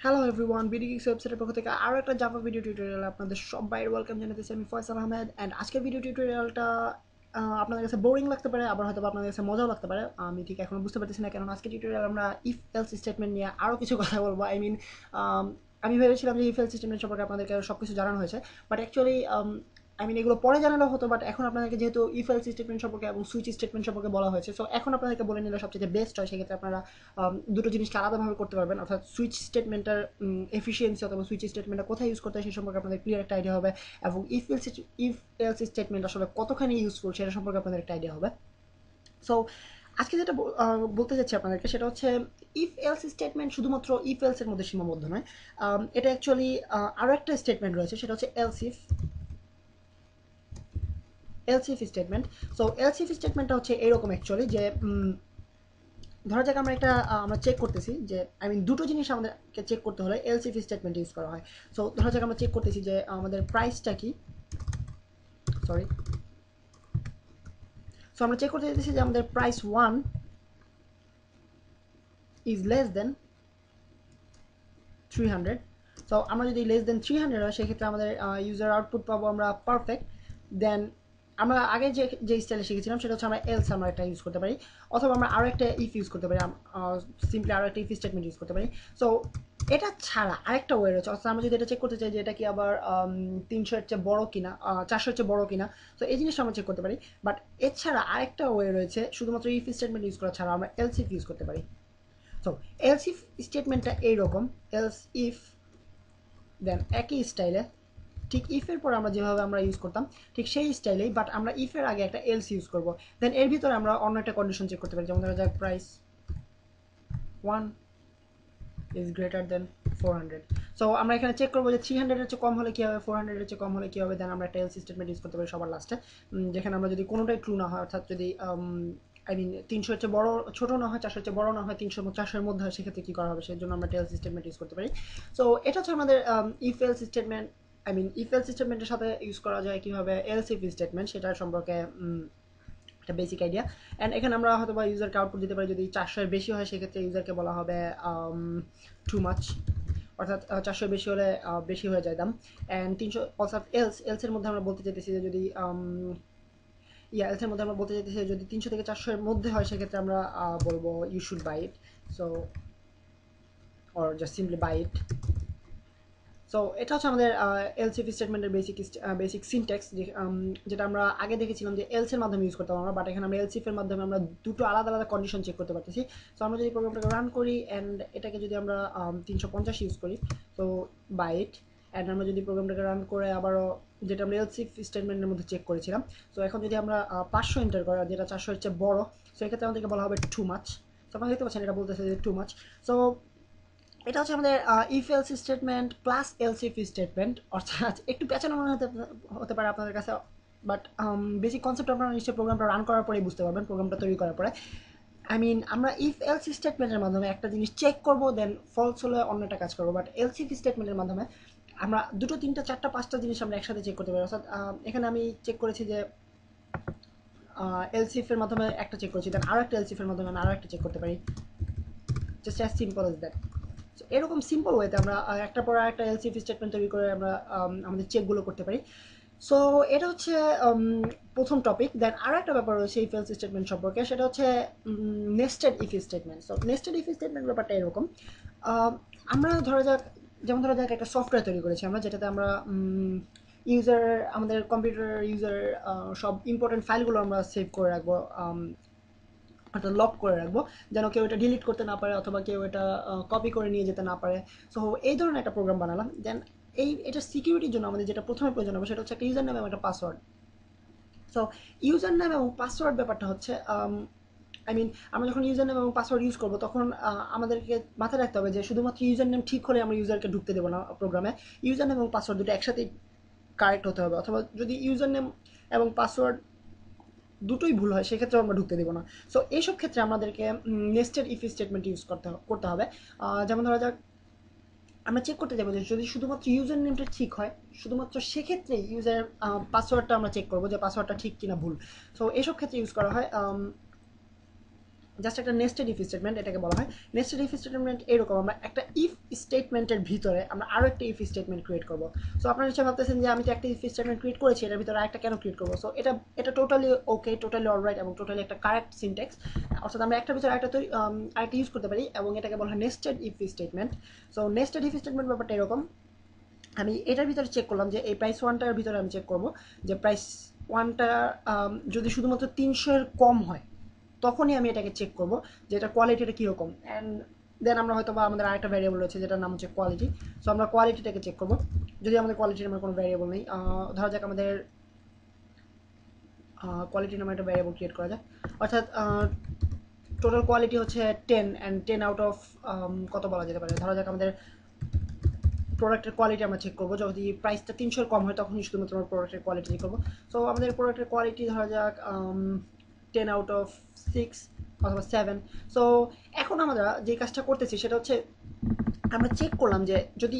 Hello everyone, BD kicks ওয়েবসাইটের পক্ষ থেকে আরও একটা জাভা ভিডিও টিউটোরিয়াল আপনাদের সবাই ওয়েলকাম জানাতেছি। আমি ফয়সাল আহমেদ অ্যান্ড আজকের ভিডিও টিউটোরিয়ালটা আপনাদের কাছে বোরিং লাগতে পারে, আবার হয়তো আপনাদের কাছে মজাও লাগতে পারে। আমি ঠিক এখন বুঝতে পারতেছি না, কারণ আজকের টিউটোরিয়াল আমরা ইফ এলস স্টেটমেন্ট নিয়ে আরও কিছু কথা বলবো। আমি ভেবেছিলাম যে ইফ এলস স্টেটমেন্ট সম্পর্কে আপনাদেরকে সব কিছু জানানো হয়েছে, বাট অ্যাকচুয়ালি এগুলো পরে জানালেও হতো, বাট এখন আপনাদেরকে যেহেতু ইফ এলস স্টেটমেন্ট সম্পর্কে এবং সুইচ স্টেটমেন্ট সম্পর্কে বলা হয়েছে, সো এখন আপনাদেরকে বলে নিলে সবচেয়ে বেস্ট হয়। সেক্ষেত্রে আপনারা দুটো জিনিসকে আলাদাভাবে করতে পারবেন, অর্থাৎ সুইচ স্টেটমেন্টের এফিসিয়েন্সি অথবা সুইচ স্টেটমেন্টটা কোথায় ইউজ করতে হয় সে সম্পর্কে আপনাদের ক্লিয়ার একটা আইডিয়া হবে, এবং ইফ এলস স্টেটমেন্ট আসলে কতখানি ইউজফুল সেটা সম্পর্কে আপনাদের একটা আইডিয়া হবে। সো আজকে যেটা বলতে চাচ্ছি আপনাদেরকে সেটা হচ্ছে ইফ এলস স্টেটমেন্ট শুধুমাত্র ইফ এলস এর মধ্যে সীমাবদ্ধ নয়। এটা অ্যাকচুয়ালি আরও একটা স্টেটমেন্ট রয়েছে, সেটা হচ্ছে এলসিফ স্টেটমেন্ট। সো এলসিফ স্টেটমেন্টটা হচ্ছে এরকম অ্যাকচুয়ালি যে ধরা যাক আমরা চেক করতেছি যে দুটো জিনিস আমাদেরকে চেক করতে হলে এলসিফ স্টেটমেন্ট ইউজ করা হয়। সো ধরা যাক আমরা চেক করতেছি যে আমাদের প্রাইসটা কি, সরি, সো আমরা চেক করতে চাইতেছি যে আমাদের price 1 is less than 300। So আমরা যদি লেস দেন 300 হয় সেক্ষেত্রে আমাদের ইউজার আউটপুট পাবো আমরা পারফেক্ট। দেন আমরা আগে যে স্টাইলে শিখেছিলাম সেটা হচ্ছে আমরা এলস আমরা একটা ইউজ করতে পারি, অথবা আমরা আরও একটা ইফ ইউজ করতে পারি, সিম্পলি আরও একটা ইফ স্টেটমেন্ট ইউজ করতে পারি। সো এটা ছাড়া আরেকটা ওয়ে রয়েছে, অর্থাৎ আমরা যদি এটা চেক করতে চাই যে এটা কি আবার 300-এর চেয়ে বড় কিনা, 400-এর চেয়ে বড় কিনা, তো এই জিনিসটা আমরা চেক করতে পারি। বাট এছাড়া আরেকটা ওয়ে রয়েছে, শুধুমাত্র ইফ স্টেটমেন্ট ইউজ করা ছাড়া আমরা এলস ইফ ইউজ করতে পারি। সো এলস ইফ স্টেটমেন্টটা এইরকম, এলস ইফ দেন একই স্টাইলে, ঠিক ইফের পর আমরা যেভাবে আমরা ইউজ করতাম ঠিক সেই স্টাইলেই, বাট আমরা ইফের আগে একটা এলস ইউজ করব। দেন এর ভিতরে আমরা অন্য একটা কন্ডিশন চেক করতে পারি, যেমন ধরা যাক price 1 is greater than 400। So আমরা এখানে চেক করবো যে 300-এর চেয়ে কম হলে কী হবে, 400-এর চেয়ে কম হলে কী হবে। দেন আমরা একটা এলস স্টেটমেন্ট ইউজ করতে পারি সবার লাস্টে, যেখানে আমরা যদি কোনোটাই ট্রু না হয়, অর্থাৎ যদি 300-এর চেয়ে বড় ছোটো না হয়, 400-এর চেয়ে বড় না হয়, 300-400-এর মধ্যে হয়, সেক্ষেত্রে কী করা হবে, সেই জন্য আমরা এলস স্টেটমেন্ট ইউজ করতে পারি। সো এটা হচ্ছে আমাদের if else statement. If else স্টেটমেন্টের সাথে ইউজ করা যায় কীভাবে এলস ইফ স্টেটমেন্ট, সেটার সম্পর্কে একটা বেসিক আইডিয়া। অ্যান্ড এখানে আমরা হয়তো বা ইউজারকে আউটপুট দিতে পারি, যদি 400-এর বেশি হয় সেক্ষেত্রে ইউজারকে বলা হবে টু মাচ, অর্থাৎ 400-এর বেশি হলে বেশি হয়ে যায় দাম। অ্যান্ড 300 অর্থাৎ এলসের মধ্যে আমরা বলতে চাইতেছি যে যদি এলসের মধ্যে আমরা বলতে চাইতেছি যদি 300 থেকে 400-এর মধ্যে হয় সেক্ষেত্রে আমরা বলবো you should buy it. So or just simply buy it. So এটা হচ্ছে আমাদের এলসিএফ স্টেটমেন্টের বেসিক সিনট্যাক্স, যেটা আমরা আগে দেখেছিলাম যে এলস এর মাধ্যমে ইউজ করতাম আমরা, বাট এখানে আমরা এলসিএফ এর মাধ্যমে আমরা দুটো আলাদা আলাদা কন্ডিশন চেক করতে পারতেছি। সো আমরা যদি প্রোগ্রামটাকে রান করি অ্যান্ড এটাকে যদি আমরা 350 ইউজ করি, তো বাইট, অ্যান্ড আমরা যদি প্রোগ্রামটাকে রান করে আবারও যেটা আমরা এলসিএফ স্টেটমেন্টের মধ্যে চেক করেছিলাম, সো এখন যদি আমরা 500 এন্টার করি, যেটা 400-এর চেয়ে বড়, সো এক্ষেত্রে আমাদেরকে বলা হবে টু মাচ। সো আপনারা দেখতে পাচ্ছেন এটা বলতেছে যে টু মাচ। সো এটা হচ্ছে আমাদের if else statement plus else if statement, অর্থাৎ একটু পেঁচানো মনে হতে পারে আপনাদের কাছে, বাট বেসিক কনসেপ্ট আপনারা নিশ্চয়ই প্রোগ্রামটা রান করার পরেই বুঝতে পারবেন, প্রোগ্রামটা তৈরি করার পরে। আমরা ইফ এলস স্টেটমেন্টের মাধ্যমে একটা জিনিস চেক করবো, দেন ফলস হলে অন্য একটা কাজ করবো, বাট এলস ইফ স্টেটমেন্টের মাধ্যমে আমরা দুটো তিনটা চারটা পাঁচটা জিনিস আমরা একসাথে চেক করতে পারি। অর্থাৎ এখানে আমি চেক করেছি যে এলসিফ এর মাধ্যমে একটা চেক করেছি, দেন আরও একটা এলসিফ এর মাধ্যমে আরও একটা চেক করতে পারি, just as simple as that. এরকম সিম্পল ওয়েতে আমরা একটা পর একটা এলসিএফ স্টেটমেন্ট তৈরি করে আমরা আমাদের চেকগুলো করতে পারি। সো এটা হচ্ছে প্রথম টপিক। দেন আরও একটা ব্যাপার রয়েছে ইফ এলস স্টেটমেন্ট সম্পর্কে, সেটা হচ্ছে nested if statement. So nested if statement ব্যাপারটা এরকম, আহ, আমরা ধরা যাক একটা সফটওয়্যার তৈরি করেছি আমরা, যেটাতে আমরা ইউজার আমাদের কম্পিউটার ইউজার সব ইম্পর্টেন্ট ফাইলগুলো আমরা সেভ করে রাখবো, অর্থাৎ লক করে রাখবো, যেন কেউ এটা ডিলিট করতে না পারে অথবা কেউ এটা কপি করে নিয়ে যেতে না পারে। সো এই ধরনের একটা প্রোগ্রাম বানালাম। দেন এটা সিকিউরিটির জন্য আমাদের যেটা প্রথমে প্রয়োজন হবে সেটা হচ্ছে একটা ইউজার নেম এবং একটা পাসওয়ার্ড। সো ইউজার নেম এবং পাসওয়ার্ড ব্যাপারটা হচ্ছে আমরা যখন ইউজার নেম এবং পাসওয়ার্ড ইউজ করবো তখন আমাদেরকে মাথায় রাখতে হবে যে শুধুমাত্র ইউজার নেম ঠিক হলে আমরা ইউজারকে ঢুকতে দেবো না প্রোগ্রামে, ইউজার নেম এবং পাসওয়ার্ড দুটো একসাথেই কারেক্ট হতে হবে, অথবা যদি ইউজার নেম এবং পাসওয়ার্ড দুটোই ভুল হয় সেক্ষেত্রে আমরা ঢুকতে দেবো না। সো এইসব ক্ষেত্রে আমাদেরকে নেস্টেড ইফ স্টেটমেন্ট ইউজ করতে হবে। যেমন ধরা যাক আমরা চেক করতে যাবো যে যদি শুধুমাত্র ইউজার নেমটা ঠিক হয়, শুধুমাত্র সেক্ষেত্রে ইউজার পাসওয়ার্ডটা আমরা চেক করবো যে পাসওয়ার্ডটা ঠিক কিনা ভুল। সো এইসব ক্ষেত্রে ইউজ করা হয় জাস্ট একটা নেস্টেড ইফ স্টেটমেন্ট এটাকে বলা হয়। নেস্টেড ইফ স্টেটমেন্ট এরকম, আমরা একটা ইফ স্টেটমেন্টের ভিতরে আমরা আরও একটা ইফ স্টেটমেন্ট ক্রিয়েট করবো। সো আপনারা নিশ্চয়ই ভাবতেছেন যে আমি তো একটা ইফ স্টেটমেন্ট ক্রিয়েট করেছি, এটার ভিতরে আরেকটা কেন ক্রিয়েট করবো? সো এটা টোটালি ওকে, টোটালি অলরাইট এবং টোটালি একটা কারেক্ট সিনট্যাক্স। অর্থাৎ আমরা একটার ভিতরে আরেকটা ইউজ করতে পারি এবং এটাকে বলা হয় nested if statement. So nested if statement ব্যাপারটা এরকম, আমি এটার ভিতরে চেক করলাম যে এই প্রাইস ওয়ানটার ভিতরে আমি চেক করবো যে প্রাইস ওয়ানটা যদি শুধুমাত্র 300-এর কম হয় তখনই আমি এটাকে চেক করব যে এটা কোয়ালিটিটা কীরকম। অ্যান্ড দেন আমরা হয়তো বা আমাদের আরেকটা ভ্যারিয়েবল রয়েছে যেটার নাম হচ্ছে কোয়ালিটি। সো আমরা কোয়ালিটিটাকে চেক করব। যদি আমাদের কোয়ালিটির নামে কোনো ভ্যারিয়েবল নেই, ধরা যাক আমাদের কোয়ালিটি নামে একটা ভ্যারিয়েবল ক্রিয়েট করা যায়। অর্থাৎ টোটাল কোয়ালিটি হচ্ছে 10 অ্যান্ড 10 আউট অফ কত বলা যেতে পারে, ধরা যাক আমাদের প্রোডাক্টের কোয়ালিটি আমরা চেক করবো। যদি প্রাইসটা 300-এর কম হয় তখনই শুধুমাত্র আমরা প্রোডাক্টের কোয়ালিটি চেক করবো। সো আমাদের প্রোডাক্টের কোয়ালিটি ধরা যাক 10 আউট অফ 6 অথবা 7। সো এখন আমরা যে কাজটা করতেছি সেটা হচ্ছে আমরা চেক করলাম যে যদি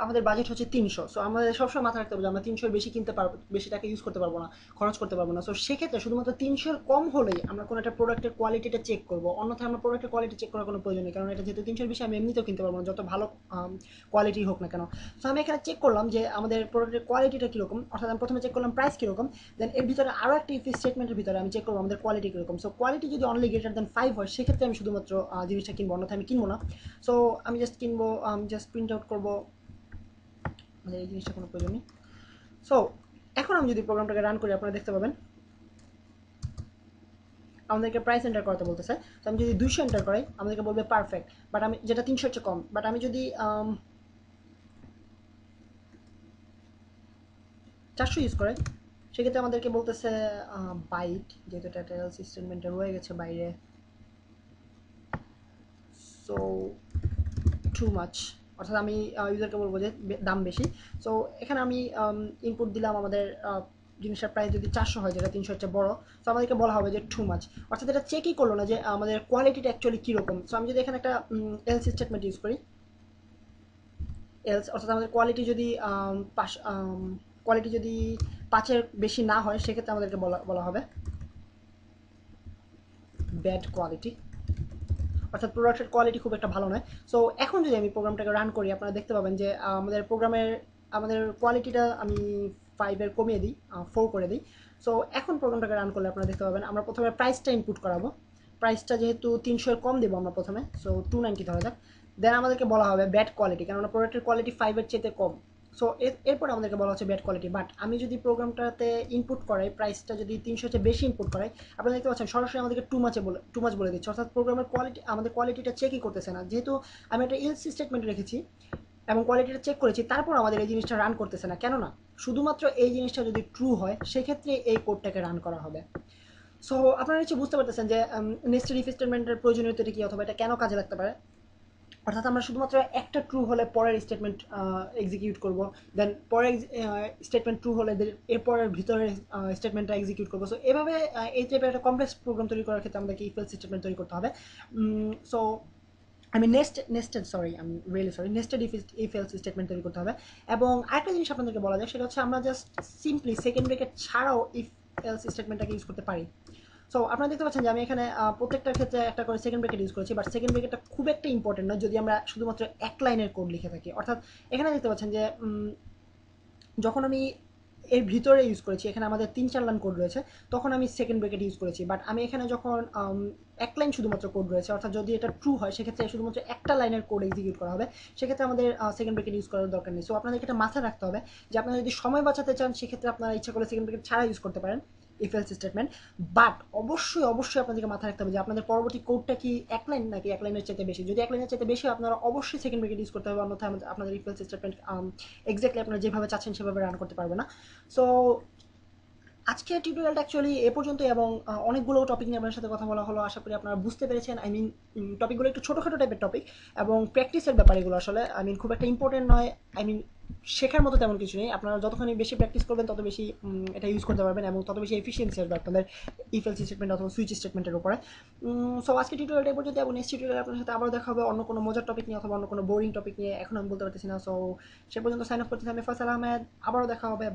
আমাদের বাজেট হচ্ছে 300, সো আমাদের সবসময় মাথায় রাখতে হবে যে আমরা 300-এর বেশি কিনতে পারবো, বেশি টাকা ইউজ করতে পারবো না, খরচ করতে পারবো না। সো সেক্ষেত্রে শুধুমাত্র 300-এর কম হলেই আমরা কোনো একটা প্রোডাক্টের কোয়ালিটিটা চেক করবো, অন্যথায় আমরা প্রোডাক্টের কোয়ালিটি চেক করার কোনো প্রয়োজন নেই, কারণ এটা যেহেতু 300-এর বেশি আমি এমনিতেও কিনতে পারবো না যত ভালো কোয়ালিটি হোক না কেন। সো আমি এখানে চেক করলাম যে আমাদের প্রোডাক্টের কোয়ালিটিটা কীরকম। অর্থাৎ আমি প্রথমে চেক করলাম প্রাইস কীরকম, দেন এর ভিতরে আরও একটা ইফ স্টেটমেন্টের ভিতরে আমি চেক করবো আমাদের কোয়ালিটি কীরকম। সো কোয়ালিটি যদি অনলি গ্রেটার দেন 5 হয় সেক্ষেত্রে আমি শুধুমাত্র জিনিসটা কিনবো, অন্যথায় আমি কিনবো না। সো আমি জাস্ট কিনবো, জাস্ট প্রিন্ট আউট করবো, মানে এই জিনিসটা কোনো প্রয়োজন নেই। সো এখন আমি যদি প্রোগ্রামটাকে রান করি আপনারা দেখতে পাবেন আমাদেরকে প্রাইস এন্টার করতে বলতেছে। তো আমি যদি 200 এন্টার করাই আমাদেরকে বলবে পারফেক্ট, বাট আমি যেটা 300-এর চেয়ে কম। বাট আমি যদি 400 ইউজ করাই সেক্ষেত্রে আমাদেরকে বলতেছে বাইট, যেহেতু এটা একটা এলস স্টেটমেন্টে রয়ে গেছে বাইরে, সো টু মাচ। অর্থাৎ আমি ইউজারকে বলবো যে দাম বেশি। সো এখানে আমি ইনপুট দিলাম আমাদের জিনিসের প্রাইস যদি 400 হয়, যেটা 300-এর চেয়ে বড়, সো আমাদেরকে বলা হবে যে টু মাচ। অর্থাৎ এটা চেকই করলো না যে আমাদের কোয়ালিটিটা অ্যাকচুয়ালি কীরকম। সো আমি যদি এখানে একটা এলস স্টেটমেন্ট ইউজ করি, এলস অর্থাৎ আমাদের কোয়ালিটি যদি কোয়ালিটি যদি 5-এর বেশি না হয় সেক্ষেত্রে আমাদেরকে বলা হবে ব্যাড কোয়ালিটি, অর্থাৎ প্রোডাক্টের কোয়ালিটি খুব একটা ভালো নয়। সো এখন যদি আমি প্রোগ্রামটাকে রান করি আপনারা দেখতে পাবেন যে আমাদের কোয়ালিটিটা আমি 5-এর কমিয়ে দিই, 4 করে দিই। সো এখন প্রোগ্রামটাকে রান করলে আপনারা দেখতে পাবেন আমরা প্রথমে প্রাইসটা ইনপুট করাবো। প্রাইসটা যেহেতু 300-এর কম দেবো আমরা প্রথমে, সো 290 ধরা যাক। দেন আমাদেরকে বলা হবে ব্যাড কোয়ালিটি, কারণ প্রোডাক্টের কোয়ালিটি 5-এর চেয়ে কম। সো এরপর আমাদেরকে বলা হচ্ছে ব্যাড কোয়ালিটি। বাট আমি যদি প্রোগ্রামটাতে ইনপুট করাই প্রাইসটা যদি 300-এর চেয়ে বেশি ইনপুট করাই, আপনারা দেখতে পাচ্ছেন সরাসরি আমাদেরকে টু মাচ বলে দিচ্ছে। অর্থাৎ প্রোগ্রামের কোয়ালিটি আমাদের কোয়ালিটিটা চেকই করতেছে না, যেহেতু আমি একটা এলস স্টেটমেন্ট রেখেছি এবং কোয়ালিটিটা চেক করেছি, তারপর আমাদের এই জিনিসটা রান করতেছে না। কেননা শুধুমাত্র এই জিনিসটা যদি ট্রু হয় সেক্ষেত্রে এই কোডটাকে রান করা হবে। সো আপনারা নিশ্চয়ই বুঝতে পারতেছেন যে নেস্টেড ইফ স্টেটমেন্টের প্রয়োজনীয়তা কী অথবা এটা কেন কাজে লাগতে পারে। অর্থাৎ আমরা শুধুমাত্র একটা ট্রু হলে পরের স্টেটমেন্ট এক্সিকিউট করব, দেন পরের স্টেটমেন্ট ট্রু হলে এরপরের ভিতরের স্টেটমেন্টটা এক্সিকিউট করবো। সো এভাবে এই টাইপের একটা কমপ্লেক্স প্রোগ্রাম তৈরি করার ক্ষেত্রে আমাদেরকে ইফ এলস স্টেটমেন্ট তৈরি করতে হবে। সো আমি নেস্টেড ইফ এলস স্টেটমেন্ট তৈরি করতে হবে। এবং আরেকটা জিনিস আপনাদেরকে বলা যায় সেটা হচ্ছে আমরা জাস্ট সিম্পলি সেকেন্ড ব্রেকেট ছাড়াও ইফ এলস স্টেটমেন্টটাকে ইউজ করতে পারি। সো আপনারা দেখতে পাচ্ছেন যে আমি এখানে প্রত্যেকটার ক্ষেত্রে একটা করে সেকেন্ড ব্রেকেট ইউজ করেছি, বাট সেকেন্ড ব্রেকেটটা খুব একটা ইম্পর্টেন্ট নয় যদি আমরা শুধুমাত্র এক লাইনের কোড লিখে থাকি। অর্থাৎ এখানে দেখতে পাচ্ছেন যে যখন আমি এর ভিতরে ইউজ করেছি, এখানে আমাদের 3-4 লাইন কোড রয়েছে, তখন আমি সেকেন্ড ব্রেকেট ইউজ করেছি। বাট আমি এখানে যখন এক লাইন শুধুমাত্র কোড রয়েছে, অর্থাৎ যদি এটা ট্রু হয় সেক্ষেত্রে শুধুমাত্র একটা লাইনের কোড এক্সিকিউট করা হবে, সেক্ষেত্রে আমাদের সেকেন্ড ব্রেকেট ইউজ করার দরকার নেই। সো আপনাদেরকে এটা মাথায় রাখতে হবে যে আপনারা যদি সময় বাঁচাতে চান সেক্ষেত্রে আপনারা ইচ্ছা করে সেকেন্ড ব্রেকেট ছাড়া ইউজ করতে পারেন ইফ এলস স্টেটমেন্ট। বাট অবশ্যই আপনাদেরকে মাথায় রাখতে হবে যে আপনাদের পরবর্তী কোডটা কি এক লাইন নাকি এক লাইনের চাইতে বেশি। যদি এক লাইনের চাইতে বেশি আপনারা অবশ্যই সেকেন্ড ব্রেকেট ইউজ করতে হবে, অন্যথায় আপনাদের ইফ এলস স্টেটমেন্ট এক্স্যাক্টলি আপনারা যেভাবে চাচ্ছেন সেভাবে রান করতে পারবে না। সো আজকের টিউটোরিয়ালটা অ্যাকচুয়ালি এ পর্যন্তই, এবং অনেকগুলো টপিক নিয়ে আপনার সাথে কথা বলা হলো। আশা করি আপনারা বুঝতে পেরেছেন। আই মিন টপিকগুলো একটু ছোটোখাটো টাইপের টপিক এবং প্র্যাকটিসের ব্যাপার এগুলো আসলে আই মিন খুব একটা ইম্পর্টেন্ট নয়। আই মিন শেখার মতো তেমন কিছু নেই। আপনারা যতখানি বেশি প্র্যাকটিস করবেন তত বেশি এটা ইউজ করতে পারবেন এবং তত বেশি এফিসিয়েন্সি আসবে আপনাদের ইফ এলস স্টেটমেন্ট অথবা সুইচ স্টেটমেন্টের উপরে। সো আজকে টিউটোরিয়ালটা এই পর্যন্ত, এবং নেক্সট টিউটোরিয়ালে আপনার সাথে আবারও দেখা হবে অন্য কোনো মজার টপিক নিয়ে অথবা অন্য কোনো বোরিং টপিক নিয়ে। এখন আমি বলতে পারতেছি না। সো সে পর্যন্ত সাইন অফ করতেছি আমি ফয়সাল আহমেদ। আবারও দেখা হবে।